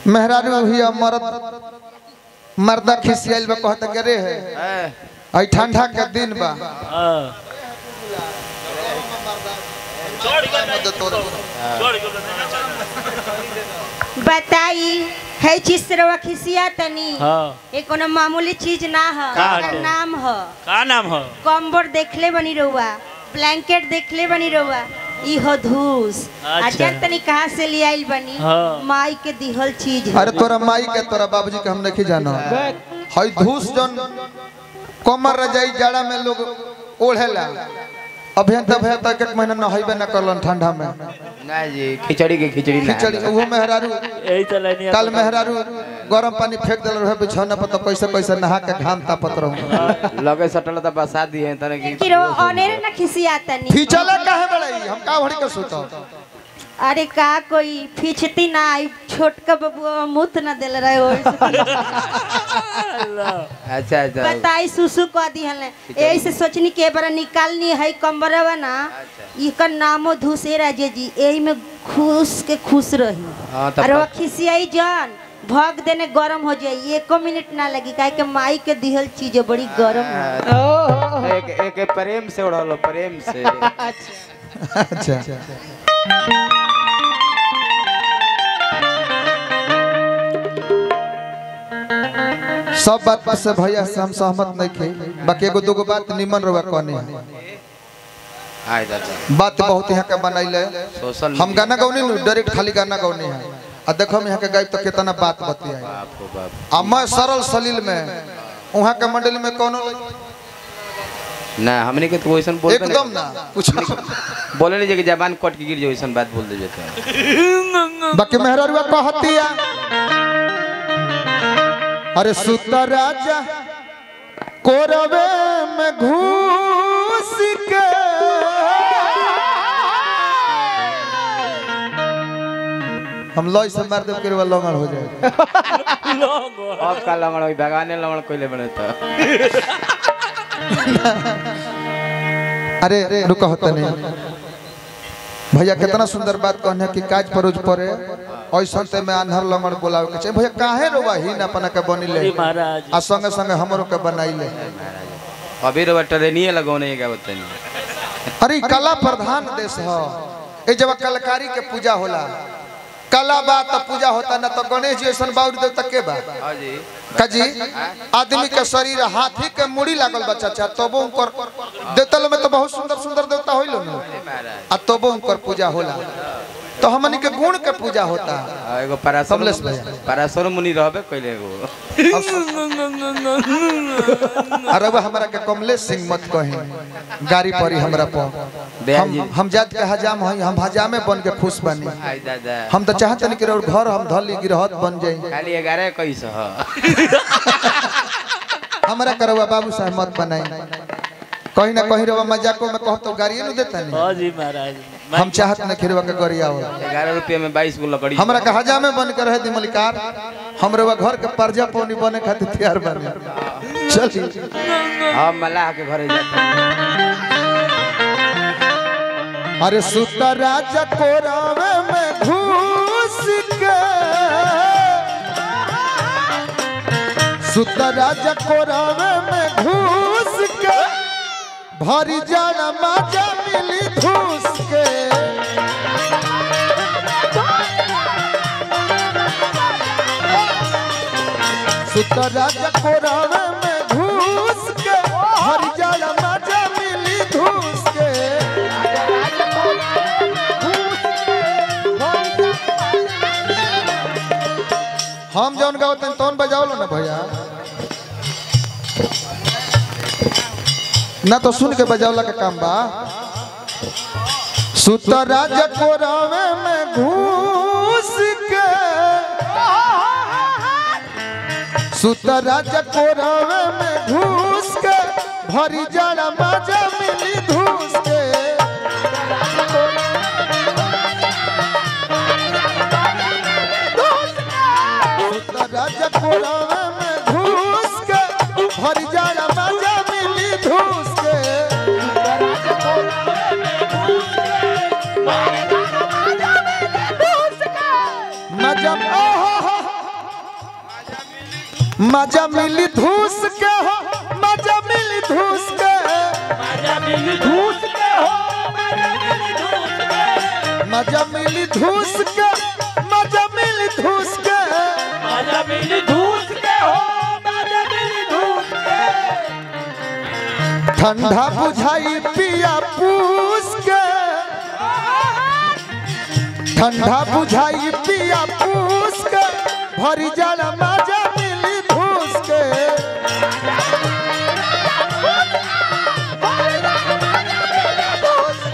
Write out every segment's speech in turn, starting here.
मेहरारू हुई मर्द मर्दा खिसियाल बा कहता करे है आई ठंडा के दिन बा बताई है चीज रवा खिसिया तनी ये कोनो मामूली चीज ना है नाम है का नाम है कंबल देखले बनी रहुआ ब्लैंकेट देखले बनी रहुआ ई हो धूस अच्छा तनी कहां से ले आइल बनी माई के दिहल चीज अरे तोरा माई के तोरा बाबूजी के हम नहीं जानो हई धूस जन कमर रजाई जाड़ा में लोग ओढ़ेला अभियंत एक महीना न होइबे न करलन ठंडा में ना जी खिचड़ी के खिचड़ी वो मेहरारू यही तो लाइन कल मेहरारू गरम पानी फेंक देल रहे बिछौना पर तो कैसे कैसे नहा के घाम तापत रहूं लगे सटल त बसा दी है तने की किरो ओनेरे न खिसिया तनी खिचले काहे बड़ई हम का भड़ी के सुतो अरे का कोई फिचती ना आई छोटका बबुआ मुत न देल रहे हो अच्छा अच्छा बताई सुसु को दी हले ऐसे सोचनी के बार निकालनी है कंबरवा ना इकर नामो धूसे राजे जी एही में खुश के खुश रही अरे वो खिसियाई जान भग देने गरम हो जाए 1 मिनट ना लगी काहे के माई के दिहल चीज बड़ी गरम है एक प्रेम से उड़ालो प्रेम से अच्छा सब बात से भैया से हम सहमत नहीं थे बाकी एगो दूगो बात निमन रवा कहनी बात बहुत यहाँ के बनाइले हम गाना गौनी डायरेक्ट खाली गाना गौनी है आ देखो हम यहाँ के गायब तो कितना बात बतियाई आ मैं सरल सलील में वहाँ के मंडली में कौन ना हमने के तो वैसन बोल एकदम ना कुछ बोले नहीं कि जबान कट के गिर जाए वैसन बात बोल दे जाते हैं बाकी मेहरारुआ कहतिया अरे सुत राजा कोरवे में घुस के हम लोई से मार देव के लंगड़ हो जाए अब का लंगड़ होई भगवान लंगड़ कोइले बने तो अरे रुको होता नहीं भैया कितना सुंदर बात कहने कि काज परोज परे ऐसा ते में आन्हर लंगड़ बोलावे के चाहिए भैया काहे रोवा ही ना अपना के बनी ले आ संगे संगे हमरो के बनाई ले अभी रोवा ट्रेनिए लगौने का बतानी अरे कला प्रधान देश है ए जब कलाकारी के पूजा होला कला बात तो पूजा होता ना तो गणेश जी ऐसा बाउर देवता के बा हां जी काजी आदमी के शरीर हाथी के मुड़ी लागल बच्चा चाचा तबो उनकर देवतल में तो बहुत सुंदर सुंदर देवता होइलो न आ तबो उनकर पूजा होला तो हमनी के गुण के पूजा होता एगो पराशर मुनि रहबे कइले एगो अरे हमरा के कमलेश सिंह मत कही गाड़ी परी हमरा पर हम जात के हजाम हई हम हजामे बन के खुश बनी हम तो चाहत नहीं कि और घर हम धली गिरहत बन जाई खाली 11 कैसे ह हमरा करवा बाबू साहब मत बनाई कहीं ना कहीं रवा मजाको में कह तो गाड़िए न देता नहीं हां जी महाराज हम चाहत न खिरवा के गरिया हो 11 रुपए में 22 गो लकड़ी हमरा के हजामे बन के रहे दी मलिकार हम रवा घर के परजा पौनी बने खातिर तैयार बने चल हम मलाह के घरे जाते अरे सुत राजा कोरावे में घुस के सुत राजा कोरावे में घुस के भारी जाना माजा मिली धूस के सुत राजा कोरावे में घुस के भारी जाना माजा मिली धूस के हम जौन गावत तौन बजावलो ना भैया ना तो सुन के बजावला के काम बा सुत राजा कोरावे में घुस के सुत राजा कोरावे में घुस के भरी जाड़ा माजा मिली धूस के राजा कोरावे में घुस के भरी जाड़ा माजा मिली धूस के मजा मजा मिली धूस के हो मजा मिली धूस के मजा मिली धूस के हो मजा मिली धूस के मजा मिली धूस के मजा मिली धूस के मजा मिली धूस के हो मजा मिली धूस के ठंडा बुझाई पिया पूस के ठंडा बुझाई पिया पूस के भरी जाला मजा मिली धूस के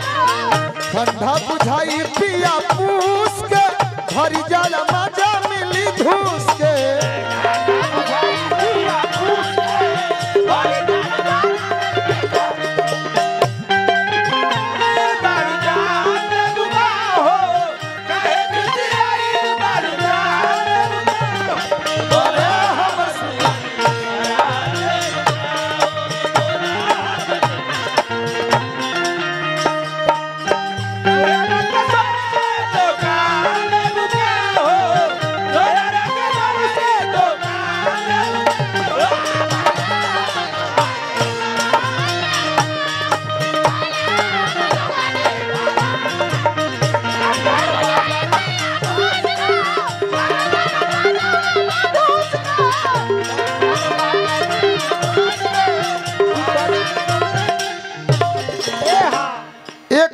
ठंडा बुझाई पिया पूस के भरी जाला मजा मिली धूस के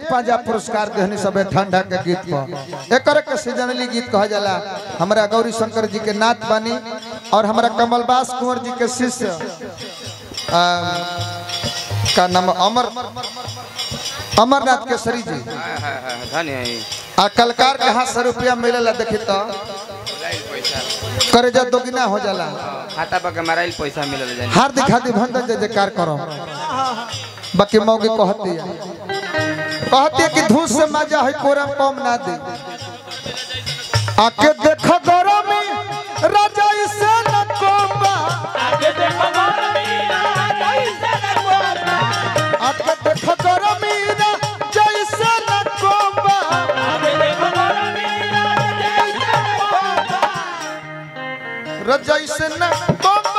पाजा पुरस्कार देहनी सब ठंडा के गीत पर एकर के सीजनली गीत कहा जाला। हमारा गौरी शंकर जी के नाथ बानी और हमारा कमलबास कुंवर जी के शिष्य का नाम अमरनाथ केसरी जी आ कलकार के हाथ 100 रुपया मिलेला देखी तो करे जा दोगुना हो जाला खाता पर माराइल पैसा मिलल जानी हार्दिक हार्दिक भंडन जय जयकार करो। बाकी मौगे कहती कि धूस से मजा है कोरम कम ना दे आके देखो गरमी राजा इसे न कोबा आके देखो गरमी राजा इसे न कोबा आके देखो गरमी राजा इसे न कोबा आके देखो गरमी राजा इसे न कोबा राजा इसे न कोबा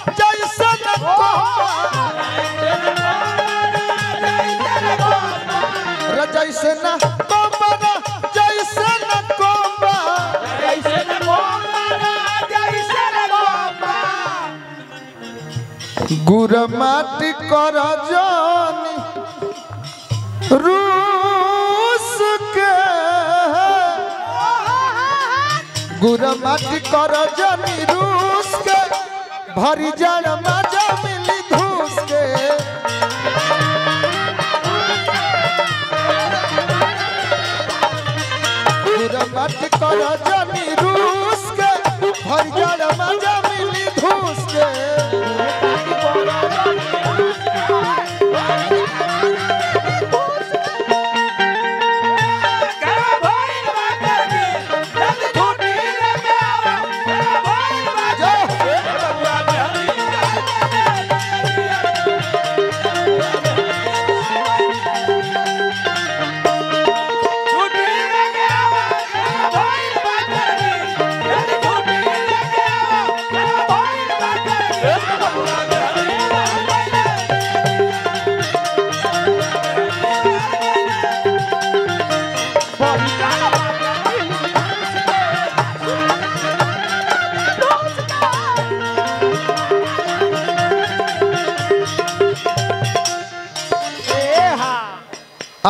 राजा इसे न कोबा राजा इसे न कोबा जैसे न कोबा जैसे न कोबा गुर माटी कर जानी रूस के गुर माटी कर जानी रूस के भरी जड़ मजा मिली धूस के गुर माटी कर जानी रूस के भरी जड़ मजा मिली धूस के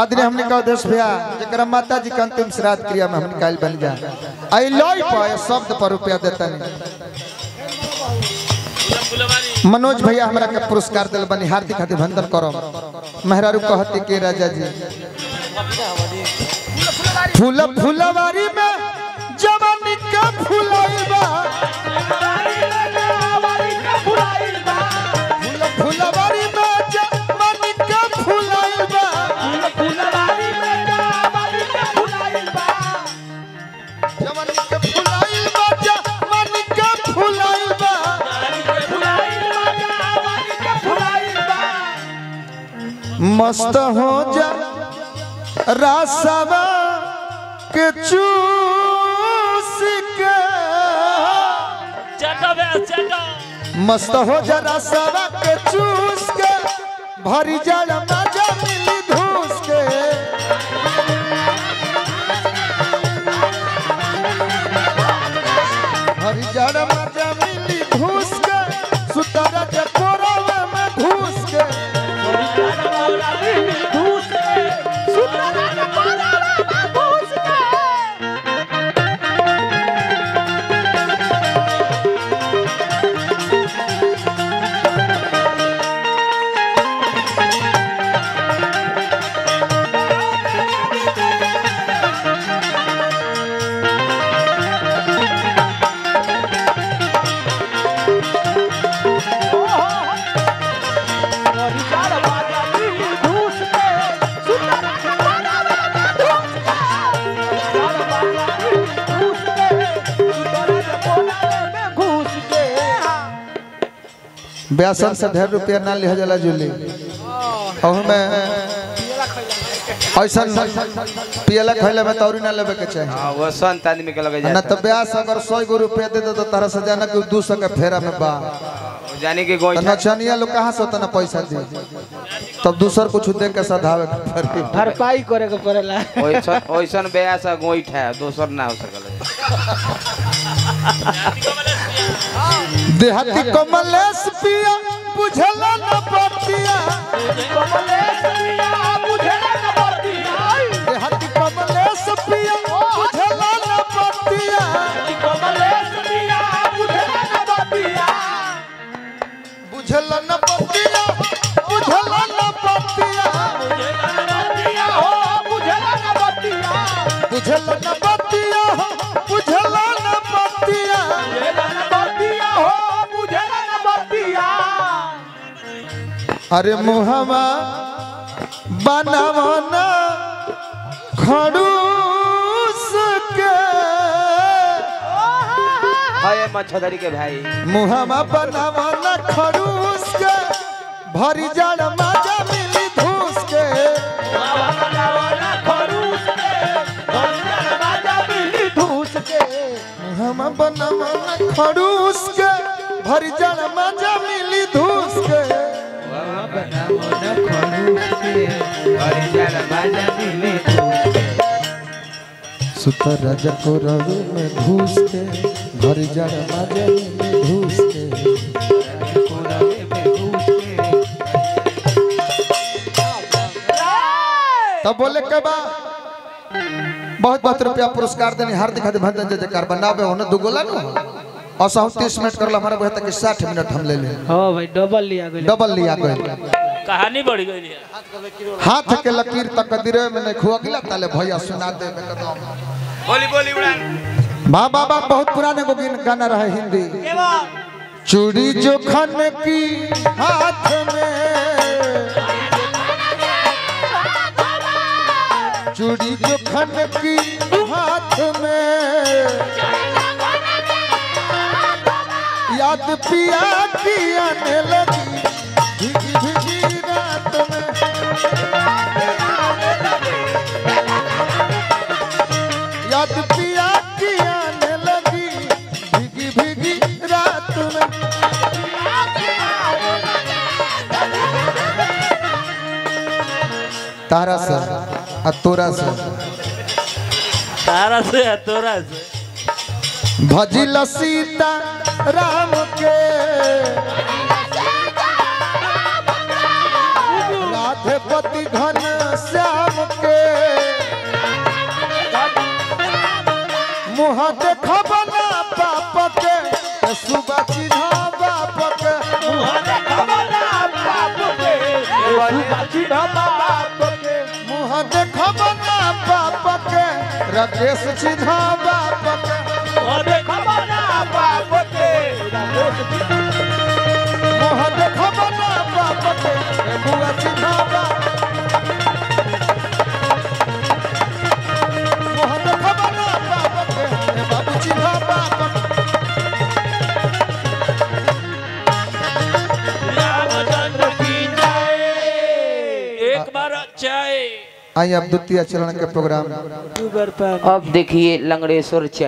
आदि हमने कहा देश भैया जरा माता जी के अंतिम श्राद्ध क्रिया में हम निकाल बन जा आई लॉय पर शब्द पर रुपया देता नहीं। मनोज भैया हमरा के पुरस्कार दिल बनी हार्दिक हार्दिक अभिनंदन करो। मेहरारू कहती के राजा जी फूल फुलवारी में जवानी का फुलाइबा फूल फुलवारी में जवानी का फुलाइबा जवानी के फुलाइबा जवानी के फुलाइबा मस्त हो जा रासवा के चूस के चटो बे चटो मस्त हो जरा सवा के चूस के भरी जड़ मजा मिली धूस के भरी जड़ मजा मिली धूस के सुतरा के कोरवे में घुस के ब्यासन से ढेर रुपया ना लिया जला जुली और मैं ऐसा पियला खैले में तौरी ना लेवे के चाहिए। हां वो संत आदमी के लगे ना तो ब्यास अगर 100 रुपया दे दे तो तारा से जाना कि 200 के फेरा में बा जाने के गोई नचनिया लोग कहां से उतना पैसा दे तब दूसर कुछ दे के सधावे के भरपाई करे के पड़ेला ओइसन बेयासा गोईठा दोसर ना हो सकले। देहाती कमलेश पिया बुझला न बतिया कमलेश पिया बुझला न बतिया देहाती कमलेश पिया बुझला न बतिया कमलेश पिया बुझला न बतिया बुझला न बतिया बुझला न बतिया हो बुझला न बतिया बुझला न बतिया बुझला न बतिया हो बुझला न बतिया अरे मुहवा बनावना खड़ूस के हाय मच्छदरी के भाई मुहवा बनावना खड़ूस के भरी जड़ मजा मिली धूस के मुहवा बनावना खड़ूस के भरी जड़ मजा मिली धूस के सुतर राजा को रवि में घुस के भरी जड़ मजा मिली धूस के तब बोले के बा बहुत बहुत रुपया पुरस्कार देने हार्दिक हार्दिक अभिनंदन जय जयकार बनावे होने दुगोला न और 30 मिनट करला हमारा कहता कि 60 मिनट हम ले ले हां भाई डबल लिया गइल कहानी बढ़ गई हाथ के लकीर तक दिरे में नहीं खुआ गिला ताले भैया सुना दे में कदम बोली बोली उड़ान वाह बाबा बहुत पुराने को गाना रहा हिंदी चूड़ी जो खन की हाथ में चूड़ी जो खन की हाथ में याद पिया की आने लगी भीगी भीगी रात में याद पिया की आने लगी भीगी भीगी रात में तारा से तोरा से तारा से तोरा से भजिल सीता राम के राधेपति घन श्याम के मुँह देखब ना पाप के सुबह चिन्ह बाप के मुँह देखब ना पाप के मुँह देखब ना पाप के राकेश चिन्ह बाप के मुँह देखब ना पाप के मुँह देखब ना पाप के बुआ चिन्ह बाप मुँह देखब ना पाप के बाबू चिन्ह बाप रामचंद्र की जय। एक बार चाय आई अब द्वितीय चरण के प्रोग्राम शुगर पर अब देखिए लंगड़ेश्वर